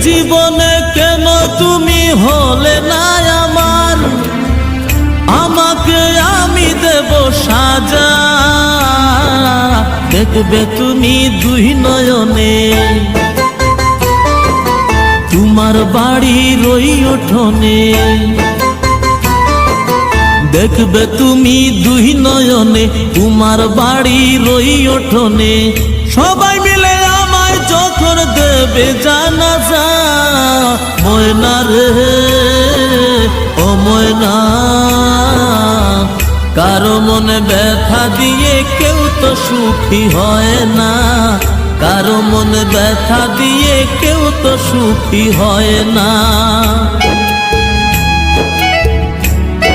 জীবনে কেন তুমি হলে না আমার, আমাকে আমি দেব সাজা। দেখবে তুমি দুই নয়নে, তোমার বাড়ির ওই উঠোনে। দেখবে তুমি দুই নয়নে, তোমার বাড়ির ওই উঠোনে। সবাই মিলে আমায় যখন দেবে জানাজা। ময়না রে ও ময়না, কারো মনে ব্যথা দিয়ে কেউ তো সুখী হয় না। কারো মনে ব্যথা দিয়ে কেউ তো সুখী হয় না।